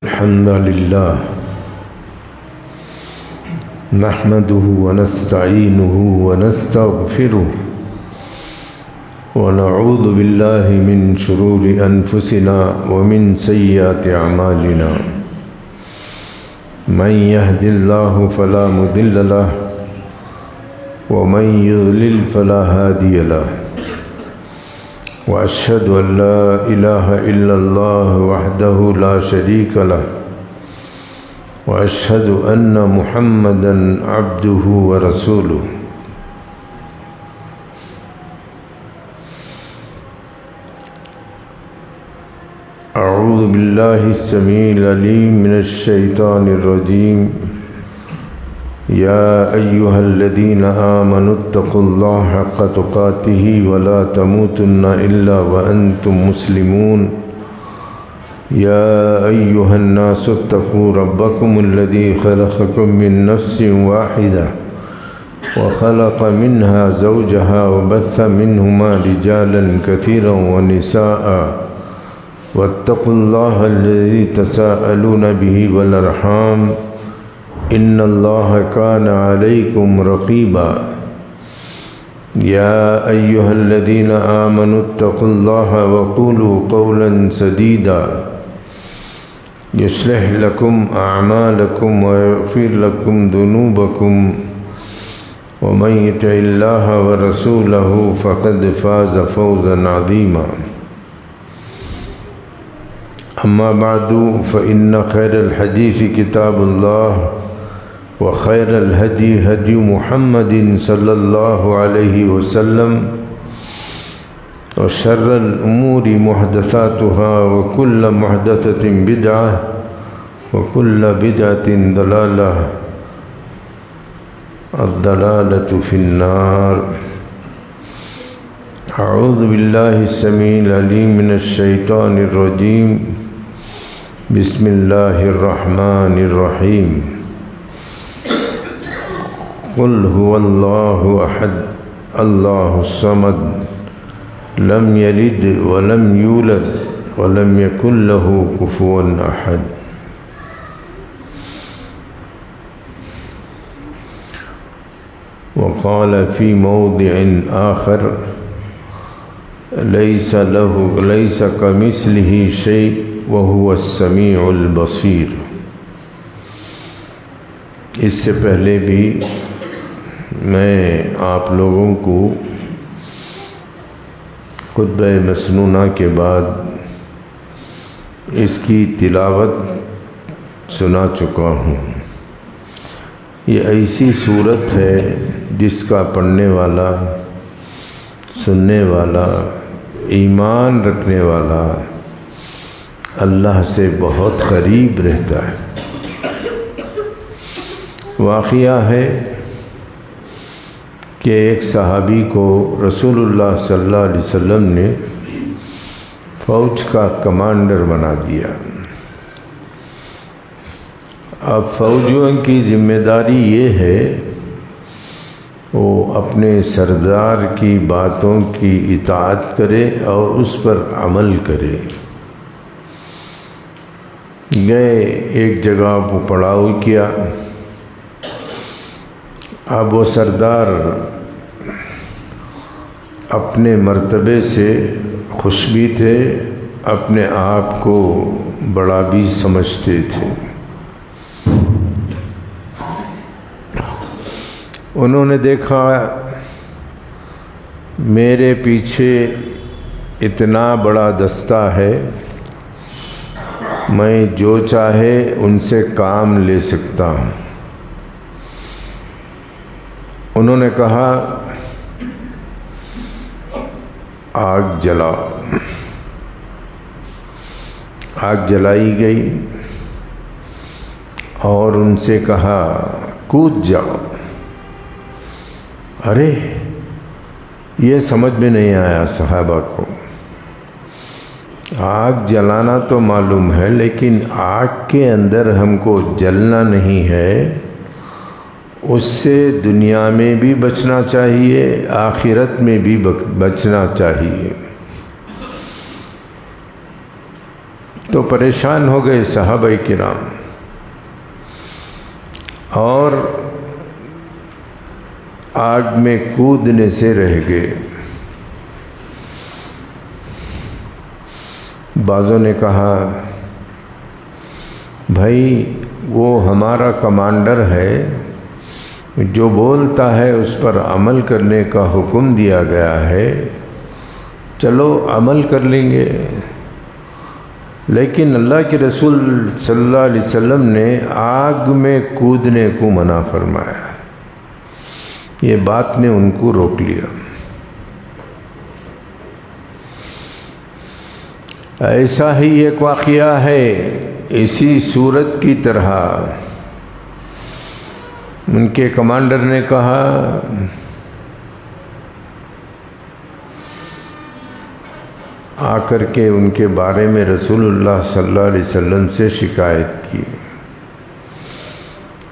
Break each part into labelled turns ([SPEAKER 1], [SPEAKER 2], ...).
[SPEAKER 1] الحمد لله نحمده ونستعينه ونستغفره ونعوذ بالله من شرور أنفسنا ومن سيئات أعمالنا من يهد الله فلا مضل له ومن يضلل فلا هادي له وأشهد أن لا إله إلا الله وحده لا شريك له وأشهد أن محمدًا عبده ورسوله أعوذ بالله السميع العليم من الشيطان الرجيم يا أيها الذين آمنوا اتقوا الله حق تقاته ولا تموتن إلا وأنتم مسلمون يا أيها الناس اتقوا ربكم الذي خلقكم من نفس واحدة وخلق منها زوجها وبث منهما رجالا كثيرا ونساء واتقوا الله الذي تساءلون به والأرحام إن الله كان عليكم رقيبا يا أيها الذين آمنوا اتقوا الله وقولوا قولا سديدا يصلح لكم أعمالكم ويغفر لكم ذنوبكم ومن يطع الله ورسوله فقد فاز فوزا عظيما أما بعد فإن خير الحديث كتاب الله وخير الهدي هدي محمد صلى الله عليه وسلم وشر الأمور محدثاتها وكل محدثة بدعة وكل بدعة ضلالة الضلالة في النار أعوذ بالله السميع العليم من الشيطان الرجيم بسم الله الرحمن الرحيم قل هو الله أحد الله الصمد لم يلد ولم يولد ولم يكن له كفوا أحد وقال في موضع آخر ليس كمثله شيء وهو السميع البصير۔ اس سے پہلے بھی میں آپ لوگوں کو خطبہ مسنونہ کے بعد اس کی تلاوت سنا چکا ہوں۔ یہ ایسی صورت ہے جس کا پڑھنے والا، سننے والا، ایمان رکھنے والا اللہ سے بہت قریب رہتا ہے۔ واقعہ ہے کہ ایک صحابی کو رسول اللہ صلی اللہ علیہ وسلم نے فوج کا کمانڈر بنا دیا۔ اب فوجیوں کی ذمہ داری یہ ہے وہ اپنے سردار کی باتوں کی اطاعت کرے اور اس پر عمل کرے۔ گئے ایک جگہ کو پڑاؤ کیا۔ اب وہ سردار اپنے مرتبے سے خوش بھی تھے، اپنے آپ کو بڑا بھی سمجھتے تھے۔ انہوں نے دیکھا میرے پیچھے اتنا بڑا دستہ ہے، میں جو چاہے ان سے کام لے سکتا ہوں۔ انہوں نے کہا آگ جلاؤ۔ آگ جلائی گئی اور ان سے کہا کود جاؤ۔ ارے یہ سمجھ میں نہیں آیا صحابہ کو۔ آگ جلانا تو معلوم ہے لیکن آگ کے اندر ہم کو جلنا نہیں ہے، اس سے دنیا میں بھی بچنا چاہیے، آخرت میں بھی بچنا چاہیے۔ تو پریشان ہو گئے صحابہ کرام اور آگ میں کودنے سے رہ گئے۔ بعضوں نے کہا بھائی وہ ہمارا کمانڈر ہے، جو بولتا ہے اس پر عمل کرنے کا حکم دیا گیا ہے، چلو عمل کر لیں گے۔ لیکن اللہ کے رسول صلی اللہ علیہ وسلم نے آگ میں کودنے کو منع فرمایا، یہ بات نے ان کو روک لیا۔ ایسا ہی ایک واقعہ ہے اسی صورت کی طرح، ان کے کمانڈر نے کہا آ کر کے ان کے بارے میں رسول اللہ صلی اللہ علیہ وسلم سے شکایت کی۔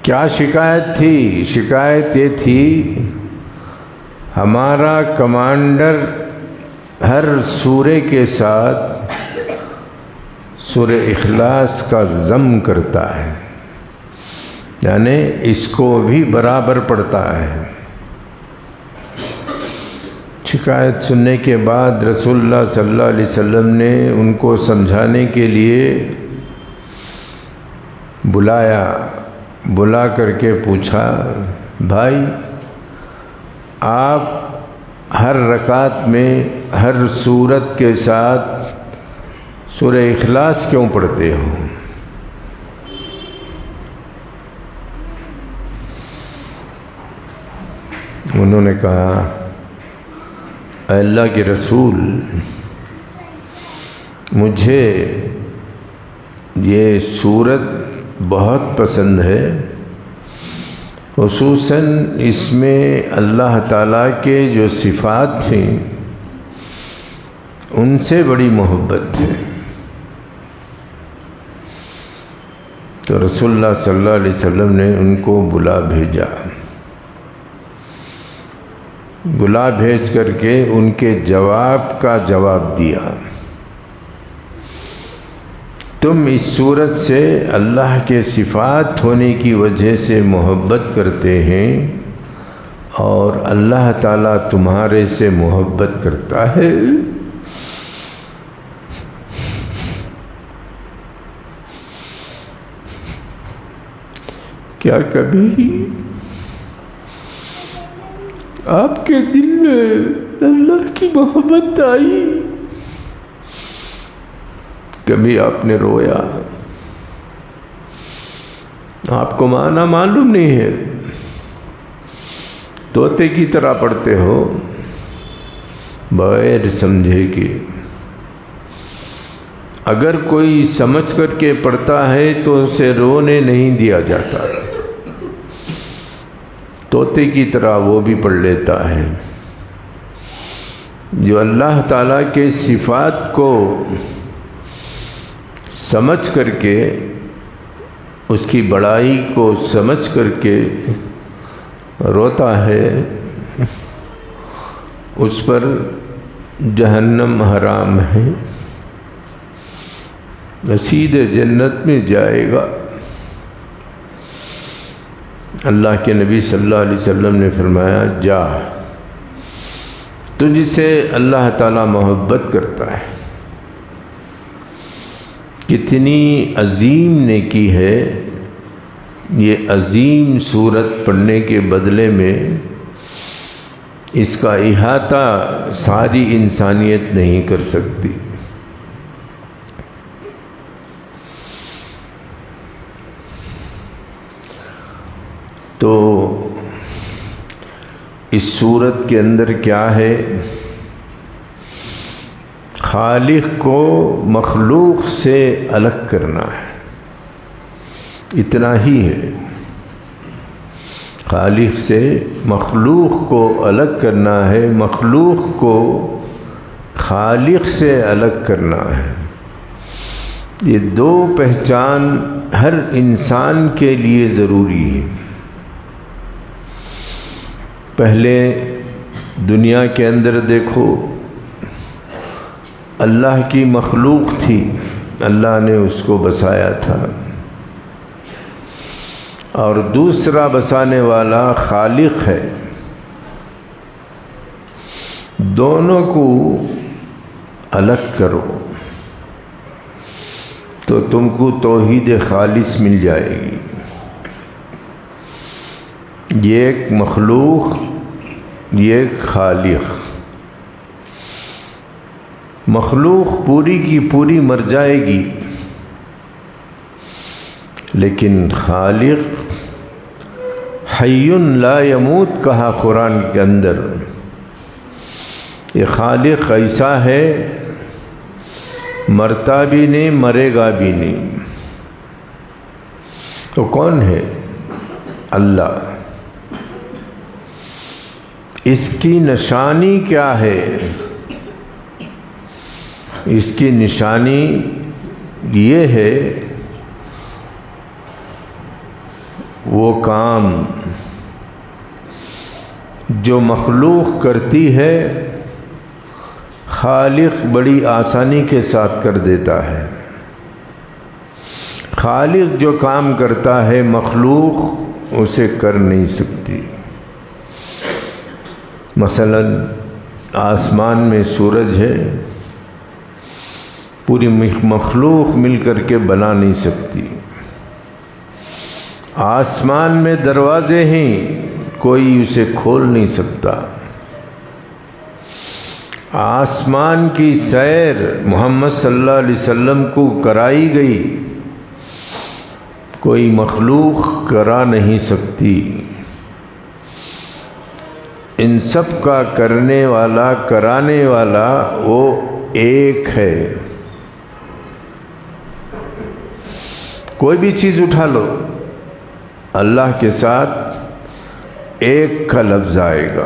[SPEAKER 1] کیا شکایت تھی؟ شکایت یہ تھی ہمارا کمانڈر ہر سورے کے ساتھ سورہ اخلاص کا ضم کرتا ہے، یعنی اس کو بھی برابر پڑھتا ہے۔ شکایت سننے کے بعد رسول اللہ صلی اللہ علیہ وسلم نے ان کو سمجھانے کے لیے بلا کر کے پوچھا، بھائی آپ ہر رکعت میں ہر سورت کے ساتھ سورہ اخلاص کیوں پڑھتے ہو؟ انہوں نے کہا اے اللہ کے رسول، مجھے یہ سورت بہت پسند ہے، خصوصاً اس میں اللہ تعالیٰ کے جو صفات تھیں ان سے بڑی محبت ہے۔ تو رسول اللہ صلی اللہ علیہ وسلم نے ان کو بلا بھیج کر کے ان کے جواب کا جواب دیا۔ تم اس صورت سے اللہ کے صفات ہونے کی وجہ سے محبت کرتے ہیں اور اللہ تعالیٰ تمہارے سے محبت کرتا ہے۔ کیا کبھی آپ کے دل میں اللہ کی محبت آئی؟ کبھی آپ نے رویا؟ آپ کو معنی معلوم نہیں ہے، طوطے کی طرح پڑھتے ہو بغیر سمجھے کہ۔ اگر کوئی سمجھ کر کے پڑھتا ہے تو اسے رونے نہیں دیا جاتا، طوطے کی طرح وہ بھی پڑھ لیتا ہے۔ جو اللہ تعالیٰ کے صفات کو سمجھ کر کے، اس کی بڑائی کو سمجھ کر کے روتا ہے، اس پر جہنم حرام ہے، سیدھے جنت میں جائے گا۔ اللہ کے نبی صلی اللہ علیہ وسلم نے فرمایا جا، تجھ سے اللہ تعالیٰ محبت کرتا ہے۔ کتنی عظیم نیکی ہے یہ عظیم سورت پڑھنے کے بدلے میں اس کا احاطہ ساری انسانیت نہیں کر سکتی۔ تو اس سورت کے اندر کیا ہے؟ خالق کو مخلوق سے الگ کرنا ہے، اتنا ہی ہے۔ خالق سے مخلوق کو الگ کرنا ہے، مخلوق کو خالق سے الگ کرنا ہے۔ یہ دو پہچان ہر انسان کے لیے ضروری ہے۔ پہلے دنیا کے اندر دیکھو، اللہ کی مخلوق تھی، اللہ نے اس کو بسایا تھا، اور دوسرا بسانے والا خالق ہے۔ دونوں کو الگ کرو تو تم کو توحید خالص مل جائے گی۔ یہ ایک مخلوق، یہ ایک خالق۔ مخلوق پوری کی پوری مر جائے گی، لیکن خالق حی لا یموت کہا قرآن کے اندر۔ یہ خالق ایسا ہے، مرتا بھی نہیں، مرے گا بھی نہیں۔ تو کون ہے؟ اللہ۔ اس کی نشانی کیا ہے؟ اس کی نشانی یہ ہے، وہ کام جو مخلوق کرتی ہے خالق بڑی آسانی کے ساتھ کر دیتا ہے۔ خالق جو کام کرتا ہے مخلوق اسے کر نہیں سکتی۔ مثلا آسمان میں سورج ہے، پوری مخلوق مل کر کے بنا نہیں سکتی۔ آسمان میں دروازے ہیں، کوئی اسے کھول نہیں سکتا۔ آسمان کی سیر محمد صلی اللہ علیہ وسلم کو کرائی گئی، کوئی مخلوق کرا نہیں سکتی۔ ان سب کا کرنے والا، کرانے والا وہ ایک ہے۔ کوئی بھی چیز اٹھا لو، اللہ کے ساتھ ایک کا لفظ آئے گا۔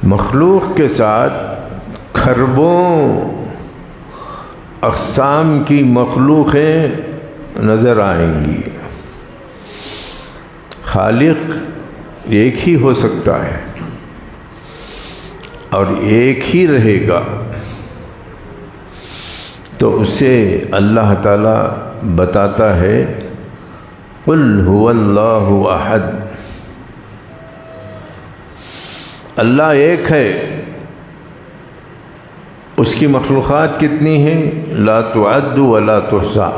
[SPEAKER 1] مخلوق کے ساتھ کھربوں اقسام کی مخلوقیں نظر آئیں گی۔ خالق ایک ہی ہو سکتا ہے اور ایک ہی رہے گا، تو اسے اللہ تعالی بتاتا ہے قل هو اللہ احد۔ اللہ ایک ہے، اس کی مخلوقات کتنی ہیں؟ لا تعد ولا تحصى،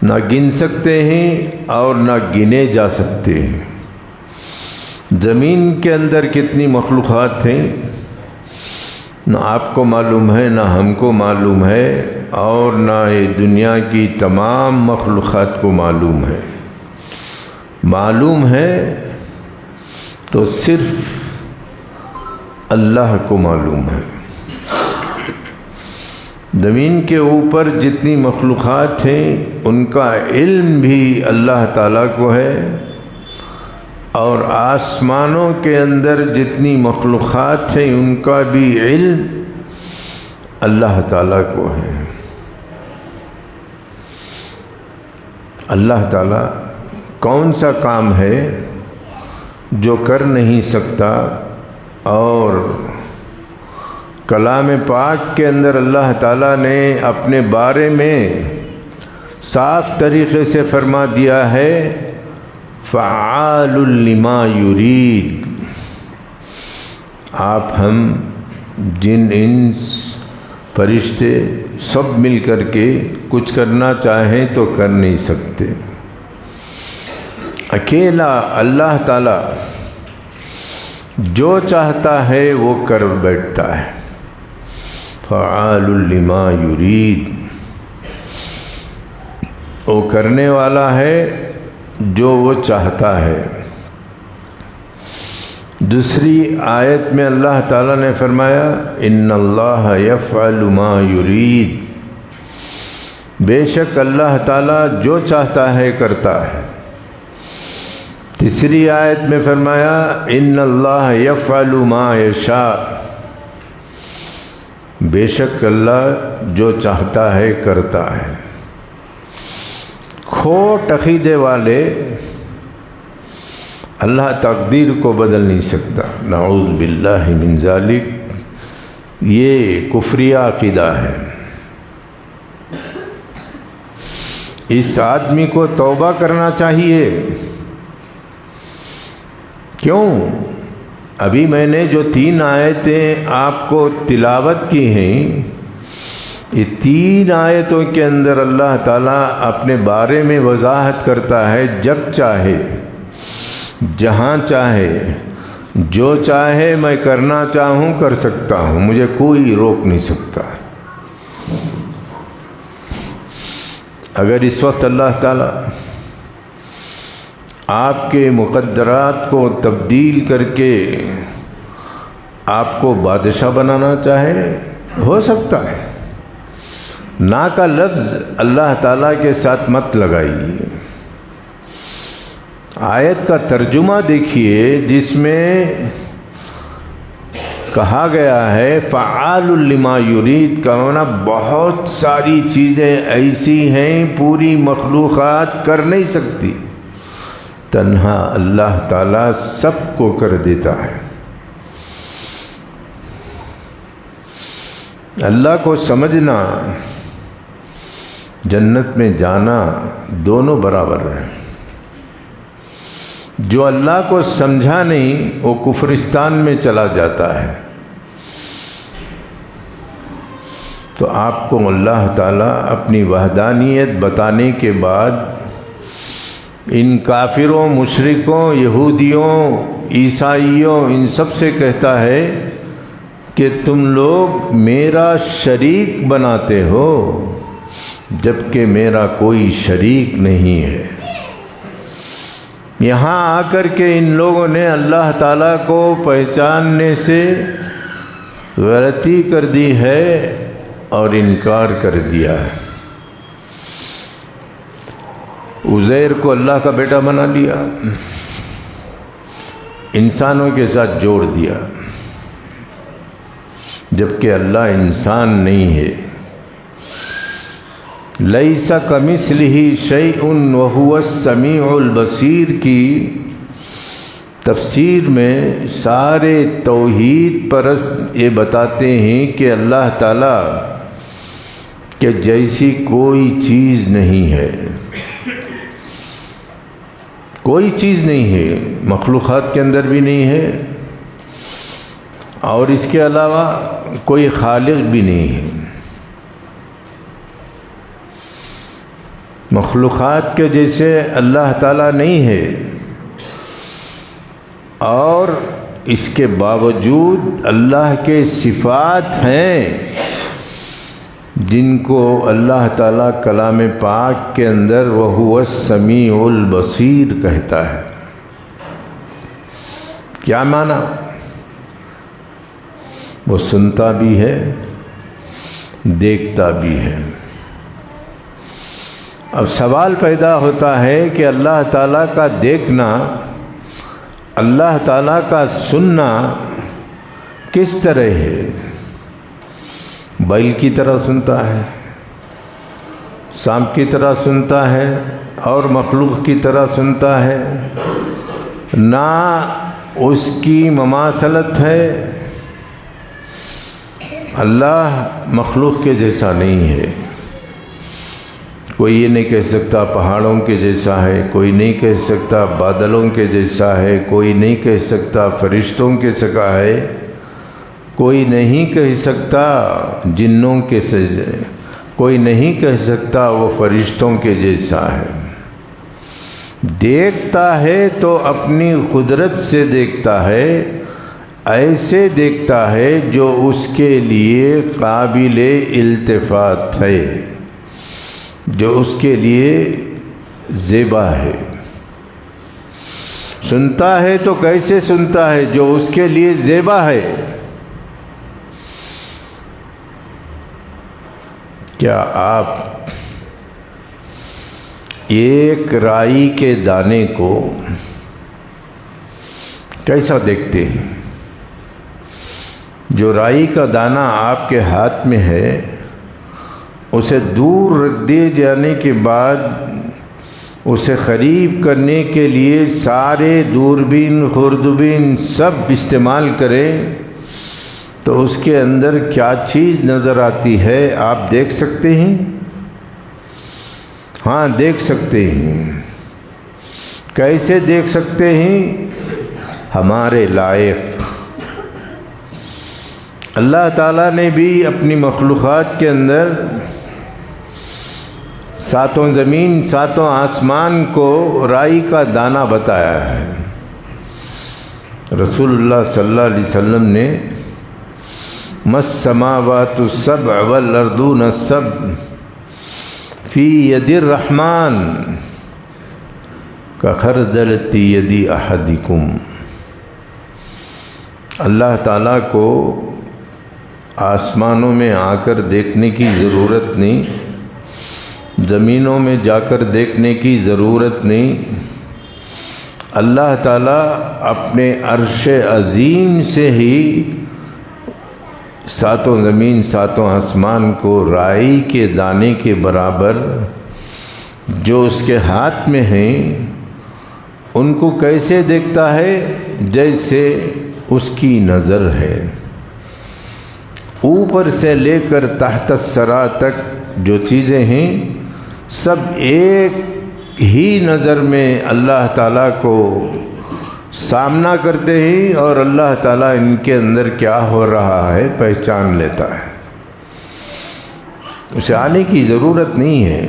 [SPEAKER 1] نہ گن سکتے ہیں اور نہ گنے جا سکتے ہیں۔ زمین کے اندر کتنی مخلوقات ہیں، نہ آپ کو معلوم ہے، نہ ہم کو معلوم ہے، اور نہ یہ دنیا کی تمام مخلوقات کو معلوم ہے۔ معلوم ہے تو صرف اللہ کو معلوم ہے۔ زمین کے اوپر جتنی مخلوقات ہیں ان کا علم بھی اللہ تعالیٰ کو ہے، اور آسمانوں کے اندر جتنی مخلوقات ہیں ان کا بھی علم اللہ تعالیٰ کو ہے۔ اللہ تعالیٰ کون سا کام ہے جو کر نہیں سکتا، اور کلام پاک کے اندر اللہ تعالیٰ نے اپنے بارے میں صاف طریقے سے فرما دیا ہے فعال لما یرید۔ آپ، ہم، جن، انس، فرشتے سب مل کر کے کچھ کرنا چاہیں تو کر نہیں سکتے۔ اکیلا اللہ تعالیٰ جو چاہتا ہے وہ کر بیٹھتا ہے۔ فعال لما یرید، وہ کرنے والا ہے جو وہ چاہتا ہے۔ دوسری آیت میں اللہ تعالیٰ نے فرمایا ان اللہ یفعل ما یرید، بے شک اللہ تعالیٰ جو چاہتا ہے کرتا ہے۔ تیسری آیت میں فرمایا ان اللہ یفعل ما یشاء، بے شک اللہ جو چاہتا ہے کرتا ہے۔ کھوٹ عقیدے والے اللہ تقدیر کو بدل نہیں سکتا، نعوذ باللہ من ذالک، یہ کفری عقیدہ ہے۔ اس آدمی کو توبہ کرنا چاہیے۔ کیوں؟ ابھی میں نے جو 3 آیتیں آپ کو تلاوت کی ہیں، یہ 3 آیتوں کے اندر اللہ تعالیٰ اپنے بارے میں وضاحت کرتا ہے، جب چاہے، جہاں چاہے، جو چاہے میں کرنا چاہوں کر سکتا ہوں، مجھے کوئی روک نہیں سکتا۔ اگر اس وقت اللہ تعالیٰ آپ کے مقدرات کو تبدیل کر کے آپ کو بادشاہ بنانا چاہے، ہو سکتا ہے۔ نا کا لفظ اللہ تعالیٰ کے ساتھ مت لگائیے۔ آیت کا ترجمہ دیکھیے، جس میں کہا گیا ہے فعال لما یرید کا معنی بہت ساری چیزیں ایسی ہیں پوری مخلوقات کر نہیں سکتی، تنہا اللہ تعالیٰ سب کو کر دیتا ہے۔ اللہ کو سمجھنا، جنت میں جانا، دونوں برابر ہیں۔ جو اللہ کو سمجھا نہیں وہ کفرستان میں چلا جاتا ہے۔ تو آپ کو اللہ تعالیٰ اپنی وحدانیت بتانے کے بعد ان کافروں، مشرکوں، یہودیوں، عیسائیوں، ان سب سے کہتا ہے کہ تم لوگ میرا شریک بناتے ہو جبکہ میرا کوئی شریک نہیں ہے۔ یہاں آ کر کے ان لوگوں نے اللہ تعالیٰ کو پہچاننے سے غلطی کر دی ہے اور انکار کر دیا ہے۔ عزیر کو اللہ کا بیٹا بنا لیا، انسانوں کے ساتھ جوڑ دیا، جبکہ اللہ انسان نہیں ہے۔ لیس کمثلہ شیء وہو السمیع البصیر کی تفسیر میں سارے توحید پرست یہ بتاتے ہیں کہ اللہ تعالیٰ کے جیسی کوئی چیز نہیں ہے، کوئی چیز نہیں ہے، مخلوقات کے اندر بھی نہیں ہے، اور اس کے علاوہ کوئی خالق بھی نہیں ہے۔ مخلوقات کے جیسے اللہ تعالیٰ نہیں ہے، اور اس کے باوجود اللہ کے صفات ہیں جن کو اللہ تعالیٰ کلام پاک کے اندر وَهُوَ السَّمِيعُ الْبَصِيرُ کہتا ہے۔ کیا معنی؟ وہ سنتا بھی ہے، دیکھتا بھی ہے۔ اب سوال پیدا ہوتا ہے کہ اللہ تعالیٰ کا دیکھنا، اللہ تعالیٰ کا سننا کس طرح ہے؟ بیل کی طرح سنتا ہے، سانپ کی طرح سنتا ہے، اور مخلوق کی طرح سنتا ہے؟ نہ اس کی مماثلت ہے۔ اللہ مخلوق کے جیسا نہیں ہے۔ کوئی یہ نہیں کہہ سکتا پہاڑوں کے جیسا ہے، کوئی نہیں کہہ سکتا بادلوں کے جیسا ہے، کوئی نہیں کہہ سکتا فرشتوں کے سکا ہے، کوئی نہیں کہہ سکتا جنوں کے جیسا، کوئی نہیں کہہ سکتا وہ فرشتوں کے جیسا ہے۔ دیکھتا ہے تو اپنی قدرت سے دیکھتا ہے، ایسے دیکھتا ہے جو اس کے لیے قابل التفات ہے، جو اس کے لیے زیبا ہے۔ سنتا ہے تو کیسے سنتا ہے؟ جو اس کے لیے زیبا ہے۔ کیا آپ ایک رائی کے دانے کو کیسا دیکھتے ہیں؟ جو رائی کا دانہ آپ کے ہاتھ میں ہے، اسے دور رکھ دیے جانے کے بعد اسے قریب کرنے کے لیے سارے دوربین، خوردبین سب استعمال کریں، تو اس کے اندر کیا چیز نظر آتی ہے آپ دیکھ سکتے ہیں؟ ہاں دیکھ سکتے ہیں۔ کیسے دیکھ سکتے ہیں؟ ہمارے لائق اللہ تعالیٰ نے بھی اپنی مخلوقات کے اندر ساتوں زمین ساتوں آسمان کو رائی کا دانہ بتایا ہے۔ رسول اللہ صلی اللہ علیہ وسلم نے مَا السَّمَاوَاتُ السَّبْعُ وَالْأَرْضُونَ السَّبْعُ فِي يَدِ الرَّحْمَنِ كَخَرْدَلَةِ يَدِ أَحَدِكُمْ۔ اللہ تعالیٰ کو آسمانوں میں آ کر دیکھنے کی ضرورت نہیں، زمینوں میں جا کر دیکھنے کی ضرورت نہیں۔ اللہ تعالیٰ اپنے عرش عظیم سے ہی ساتوں زمین ساتوں آسمان کو رائی کے دانے کے برابر جو اس کے ہاتھ میں ہیں ان کو کیسے دیکھتا ہے؟ جیسے اس کی نظر ہے۔ اوپر سے لے کر تحت الثری تک جو چیزیں ہیں سب ایک ہی نظر میں اللہ تعالیٰ کو سامنا کرتے ہیں، اور اللہ تعالیٰ ان کے اندر کیا ہو رہا ہے پہچان لیتا ہے۔ اسے آنے کی ضرورت نہیں ہے۔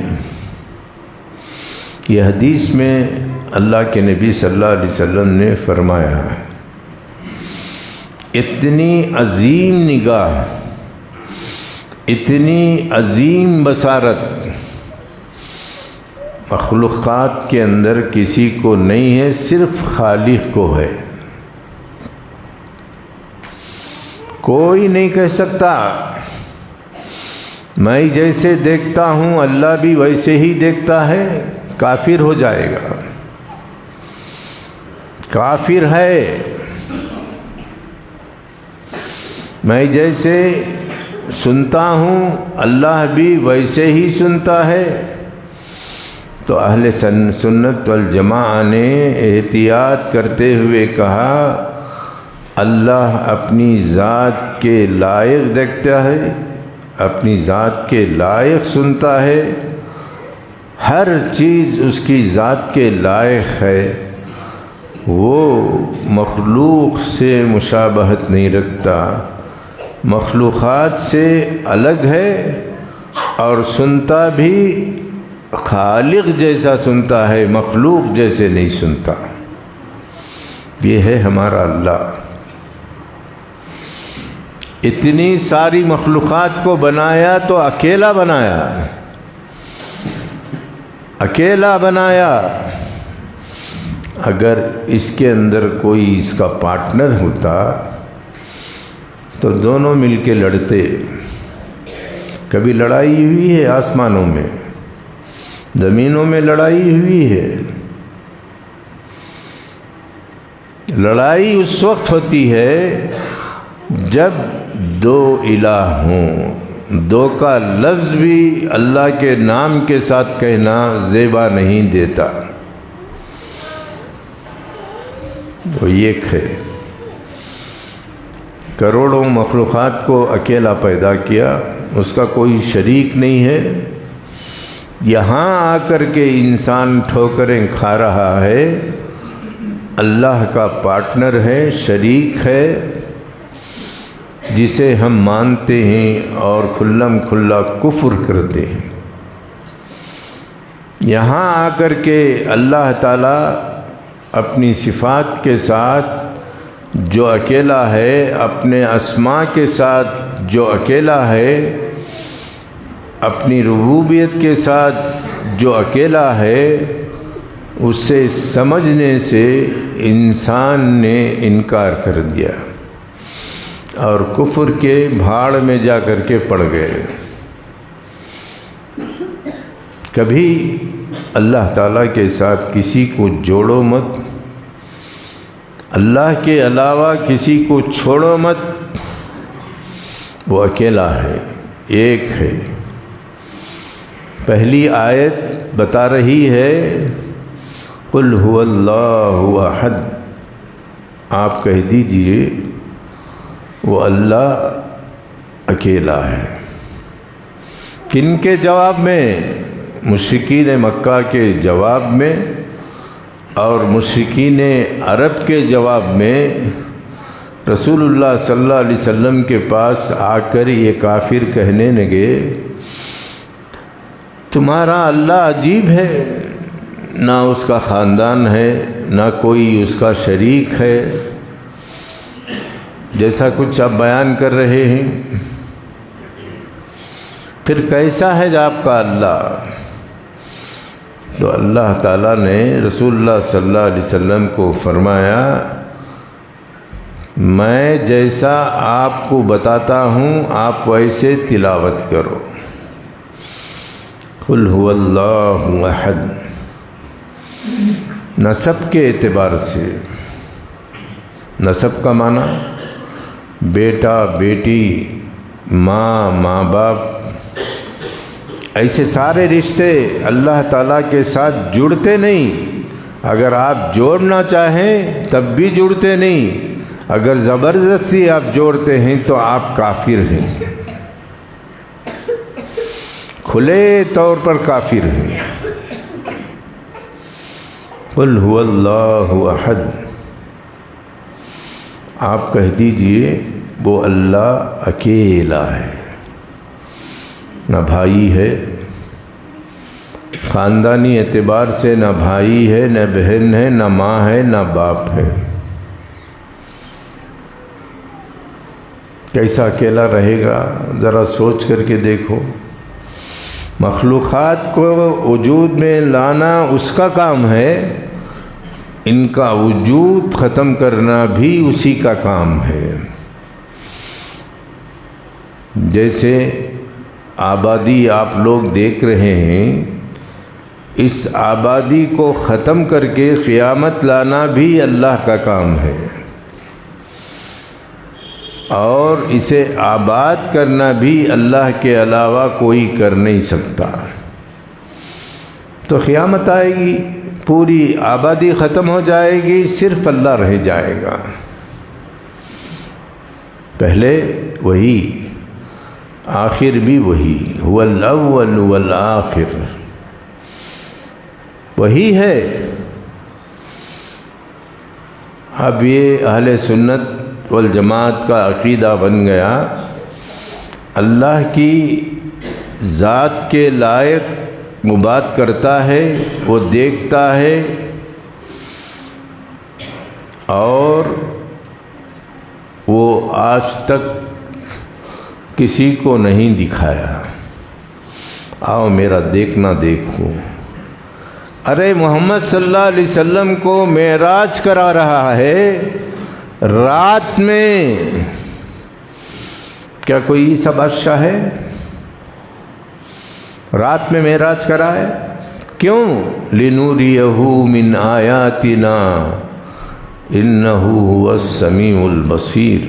[SPEAKER 1] یہ حدیث میں اللہ کے نبی صلی اللہ علیہ وسلم نے فرمایا ہے، اتنی عظیم نگاہ، اتنی عظیم بصارت مخلوقات کے اندر کسی کو نہیں ہے، صرف خالق کو ہے۔ کوئی نہیں کہہ سکتا میں جیسے دیکھتا ہوں اللہ بھی ویسے ہی دیکھتا ہے، کافر ہو جائے گا، کافر ہے۔ میں جیسے سنتا ہوں اللہ بھی ویسے ہی سنتا ہے۔ تو اہل سنت والجماعہ نے احتیاط کرتے ہوئے کہا اللہ اپنی ذات کے لائق دیکھتا ہے، اپنی ذات کے لائق سنتا ہے، ہر چیز اس کی ذات کے لائق ہے، وہ مخلوق سے مشابہت نہیں رکھتا، مخلوقات سے الگ ہے، اور سنتا بھی خالق جیسا سنتا ہے، مخلوق جیسے نہیں سنتا۔ یہ ہے ہمارا اللہ۔ اتنی ساری مخلوقات کو بنایا تو اکیلا بنایا، اکیلا بنایا۔ اگر اس کے اندر کوئی اس کا پارٹنر ہوتا تو دونوں مل کے لڑتے۔ کبھی لڑائی ہوئی ہے آسمانوں میں، زمینوں میں لڑائی ہوئی ہے۔ لڑائی اس وقت ہوتی ہے جب دو الہ ہوں۔ دو کا لفظ بھی اللہ کے نام کے ساتھ کہنا زیبا نہیں دیتا۔ وہ ایک ہے، کروڑوں مخلوقات کو اکیلا پیدا کیا، اس کا کوئی شریک نہیں ہے۔ یہاں آ کر کے انسان ٹھوکریں کھا رہا ہے، اللہ کا پارٹنر ہے، شریک ہے، جسے ہم مانتے ہیں اور کھلم کھلا کفر کرتے ہیں۔ یہاں آ کر کے اللہ تعالیٰ اپنی صفات کے ساتھ جو اکیلا ہے، اپنے اسماء کے ساتھ جو اکیلا ہے، اپنی ربوبیت کے ساتھ جو اکیلا ہے، اسے سمجھنے سے انسان نے انکار کر دیا اور کفر کے بھاڑ میں جا کر کے پڑ گئے۔ کبھی اللہ تعالیٰ کے ساتھ کسی کو جوڑو مت، اللہ کے علاوہ کسی کو چھوڑو مت، وہ اکیلا ہے، ایک ہے۔ پہلی آیت بتا رہی ہے قل هو اللہ احد، آپ کہہ دیجئے وہ اللہ اکیلا ہے۔ کن کے جواب میں؟ مشرکین مکہ کے جواب میں اور مشرکین عرب کے جواب میں رسول اللہ صلی اللہ علیہ وسلم کے پاس آ کر یہ کافر کہنے لگے تمہارا اللہ عجیب ہے، نہ اس کا خاندان ہے نہ کوئی اس کا شریک ہے، جیسا کچھ آپ بیان کر رہے ہیں، پھر کیسا ہے آپ کا اللہ؟ تو اللہ تعالیٰ نے رسول اللہ صلی اللہ علیہ وسلم کو فرمایا میں جیسا آپ کو بتاتا ہوں آپ ویسے تلاوت کرو۔ قل هو اللہ احد۔ نسب کے اعتبار سے، نسب کا معنی بیٹا بیٹی، ماں ماں باپ، ایسے سارے رشتے اللہ تعالیٰ کے ساتھ جڑتے نہیں۔ اگر آپ جوڑنا چاہیں تب بھی جڑتے نہیں، اگر زبردستی آپ جوڑتے ہیں تو آپ کافر ہیں، کھلے طور پر کافر ہیں۔ قل هو اللہ احد، آپ کہہ دیجئے وہ اللہ اکیلا ہے، نہ بھائی ہے، خاندانی اعتبار سے نہ بھائی ہے نہ بہن ہے نہ ماں ہے نہ باپ ہے۔ کیسا اکیلا رہے گا؟ ذرا سوچ کر کے دیکھو۔ مخلوقات کو وجود میں لانا اس کا کام ہے، ان کا وجود ختم کرنا بھی اسی کا کام ہے۔ جیسے آبادی آپ لوگ دیکھ رہے ہیں، اس آبادی کو ختم کر کے قیامت لانا بھی اللہ کا کام ہے، اور اسے آباد کرنا بھی اللہ کے علاوہ کوئی کر نہیں سکتا۔ تو قیامت آئے گی، پوری آبادی ختم ہو جائے گی، صرف اللہ رہ جائے گا۔ پہلے وہی، آخر بھی وہی، هو الاول والآخر، وہی ہے۔ اب یہ اہل سنت والجماعت کا عقیدہ بن گیا، اللہ کی ذات کے لائق وہ بات کرتا ہے، وہ دیکھتا ہے، اور وہ آج تک کسی کو نہیں دکھایا۔ آؤ میرا دیکھنا دیکھو۔ ارے محمد صلی اللہ علیہ وسلم کو معراج کرا رہا ہے رات میں، کیا کوئی ایسا بادشاہ ہے رات میں معراج کرائے؟ کیوں؟ لِنُرِيَهُ مِنْ آیَاتِنَا إِنَّهُ هُوَ السَّمِيعُ الْبَصِيرُ،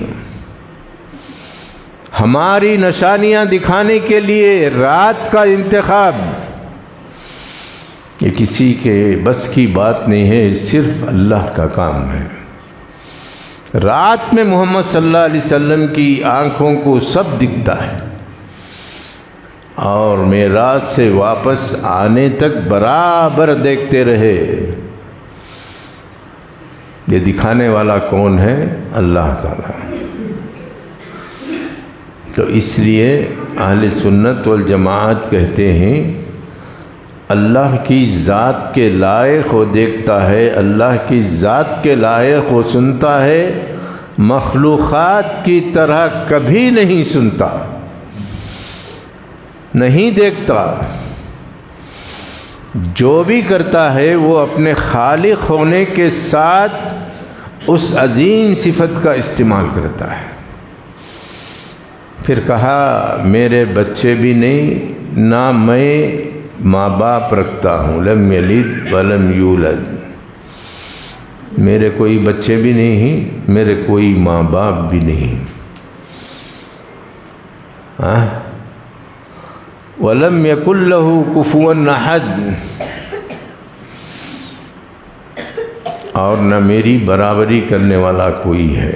[SPEAKER 1] ہماری نشانیاں دکھانے کے لیے رات کا انتخاب، یہ کسی کے بس کی بات نہیں ہے، صرف اللہ کا کام ہے۔ رات میں محمد صلی اللہ علیہ وسلم کی آنکھوں کو سب دکھتا ہے، اور معراج سے واپس آنے تک برابر دیکھتے رہے۔ یہ دکھانے والا کون ہے؟ اللہ تعالیٰ۔ تو اس لیے اہل سنت والجماعت کہتے ہیں اللہ کی ذات کے لائق وہ دیکھتا ہے، اللہ کی ذات کے لائق وہ سنتا ہے، مخلوقات کی طرح کبھی نہیں سنتا، نہیں دیکھتا۔ جو بھی کرتا ہے وہ اپنے خالق ہونے کے ساتھ اس عظیم صفت کا استعمال کرتا ہے۔ پھر کہا میرے بچے بھی نہیں، نہ میں ماں باپ رکھتا ہوں، لم یلد ولم یولد، میرے کوئی بچے بھی نہیں ہیں، میرے کوئی ماں باپ بھی نہیں۔ ولم یکن لہ کفوا احد، اور نہ میری برابری کرنے والا کوئی ہے۔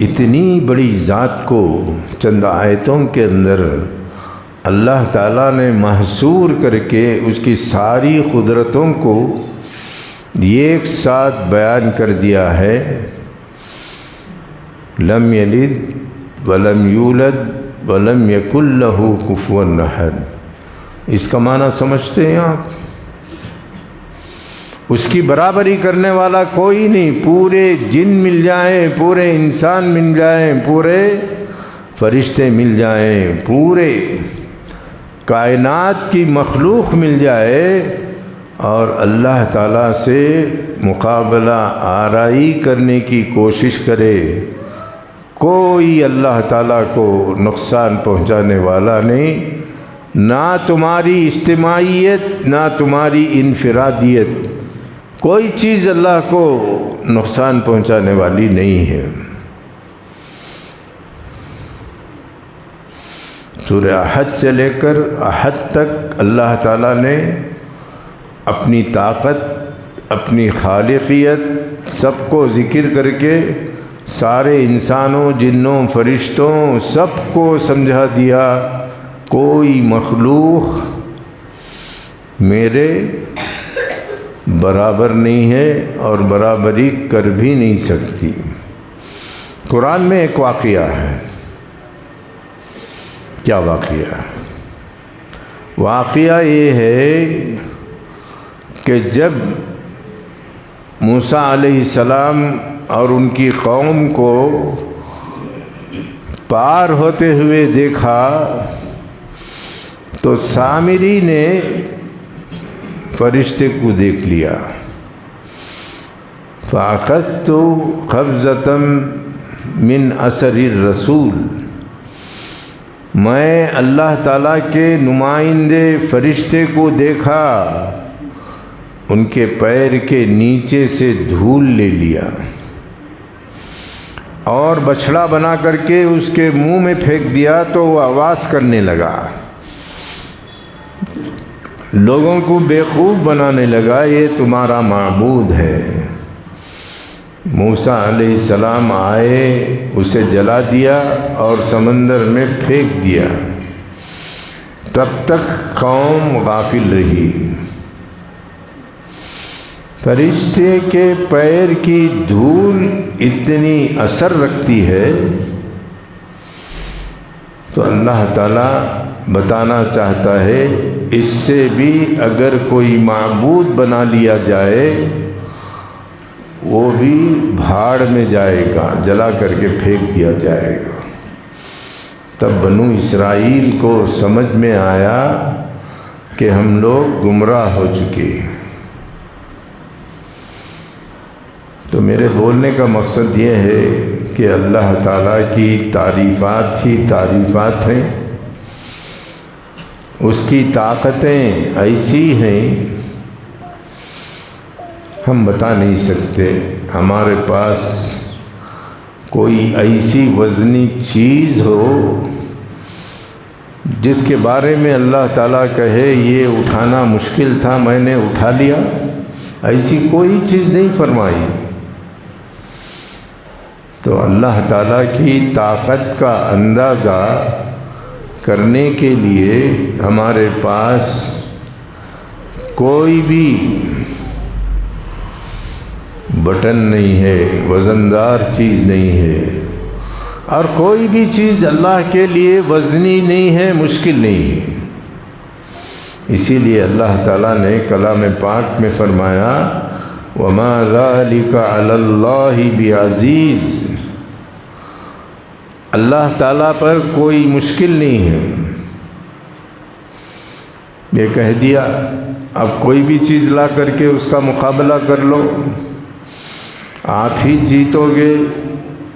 [SPEAKER 1] اتنی بڑی ذات کو چند آیتوں کے اندر اللہ تعالیٰ نے محصور کر کے اس کی ساری قدرتوں کو ایک ساتھ بیان کر دیا ہے۔ لم یلد ولم یولد ولم یکن لہ کفوا احد۔ اس کا معنی سمجھتے ہیں آپ؟ اس کی برابری کرنے والا کوئی نہیں۔ پورے جن مل جائیں، پورے انسان مل جائیں، پورے فرشتے مل جائیں، پورے کائنات کی مخلوق مل جائے اور اللہ تعالیٰ سے مقابلہ آرائی کرنے کی کوشش کرے، کوئی اللہ تعالیٰ کو نقصان پہنچانے والا نہیں۔ نہ تمہاری اجتماعیت، نہ تمہاری انفرادیت، کوئی چیز اللہ کو نقصان پہنچانے والی نہیں ہے۔ سورہ احد سے لے کر احد تک اللہ تعالیٰ نے اپنی طاقت، اپنی خالقیت سب کو ذکر کر کے سارے انسانوں، جنوں، فرشتوں سب کو سمجھا دیا، کوئی مخلوق میرے برابر نہیں ہے اور برابری کر بھی نہیں سکتی۔ قرآن میں ایک واقعہ ہے۔ کیا واقعہ ہے؟ واقعہ یہ ہے کہ جب موسیٰ علیہ السلام اور ان کی قوم کو پار ہوتے ہوئے دیکھا تو سامری نے فرشتے کو دیکھ لیا۔ فَأَخَذْتُ قَبْضَةً مِّنْ أَثَرِ الرَّسُولِ، میں اللہ تعالیٰ کے نمائندے فرشتے کو دیکھا، ان کے پیر کے نیچے سے دھول لے لیا اور بچھڑا بنا کر کے اس کے منہ میں پھینک دیا تو وہ آواز کرنے لگا، لوگوں کو بیوقوف بنانے لگا، یہ تمہارا معبود ہے۔ موسیٰ علیہ السلام آئے، اسے جلا دیا اور سمندر میں پھینک دیا۔ تب تک قوم غافل رہی۔ فرشتے کے پیر کی دھول اتنی اثر رکھتی ہے تو اللہ تعالیٰ بتانا چاہتا ہے اس سے بھی اگر کوئی معبود بنا لیا جائے وہ بھی بھاڑ میں جائے گا، جلا کر کے پھینک دیا جائے گا۔ تب بنو اسرائیل کو سمجھ میں آیا کہ ہم لوگ گمراہ ہو چکے۔ تو میرے بولنے کا مقصد یہ ہے کہ اللہ تعالیٰ کی تعریفات ہی تعریفات ہیں، اس کی طاقتیں ایسی ہیں ہم بتا نہیں سکتے۔ ہمارے پاس کوئی ایسی وزنی چیز ہو جس کے بارے میں اللہ تعالیٰ کہے یہ اٹھانا مشکل تھا میں نے اٹھا لیا، ایسی کوئی چیز نہیں فرمائی۔ تو اللہ تعالیٰ کی طاقت کا اندازہ کرنے کے لیے ہمارے پاس کوئی بھی بٹن نہیں ہے، وزندار چیز نہیں ہے، اور کوئی بھی چیز اللہ کے لیے وزنی نہیں ہے، مشکل نہیں ہے۔ اسی لیے اللہ تعالیٰ نے کلام پاک میں فرمایا وَمَا ذَلِكَ عَلَى اللَّهِ بِعَزِيزٍ، اللہ تعالیٰ پر کوئی مشکل نہیں ہے۔ یہ کہہ دیا اب کوئی بھی چیز لا کر کے اس کا مقابلہ کر لو، آپ ہی جیتو گے،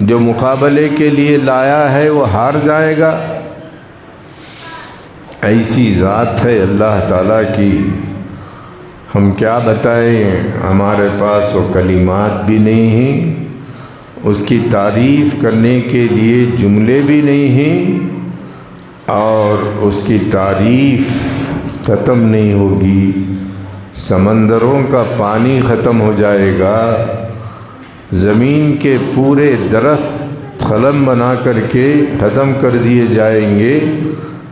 [SPEAKER 1] جو مقابلے کے لیے لایا ہے وہ ہار جائے گا۔ ایسی ذات ہے اللہ تعالیٰ کی، ہم کیا بتائیں، ہمارے پاس وہ کلمات بھی نہیں ہیں، اس کی تعریف کرنے کے لیے جملے بھی نہیں ہیں، اور اس کی تعریف ختم نہیں ہوگی۔ سمندروں کا پانی ختم ہو جائے گا، زمین کے پورے درخت قلم بنا کر کے ختم کر دیے جائیں گے،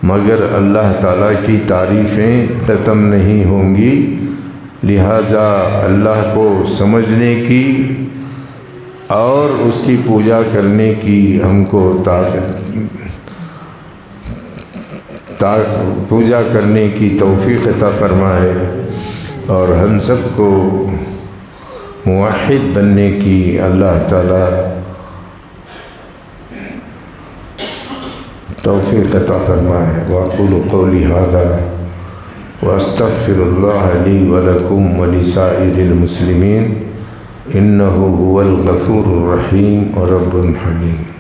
[SPEAKER 1] مگر اللہ تعالیٰ کی تعریفیں ختم نہیں ہوں گی۔ لہذا اللہ کو سمجھنے کی اور اس کی پوجا کرنے کی ہم کو پوجا کرنے کی توفیق عطا فرمائے، اور ہم سب کو موحد بننے کی اللہ تعالیٰ توفیق عطا فرمائے۔ وأقول قولي هذا وأستغفر الله لي ولكم ولسائر المسلمين إنه هو الغفور الرحيم ورب حليم۔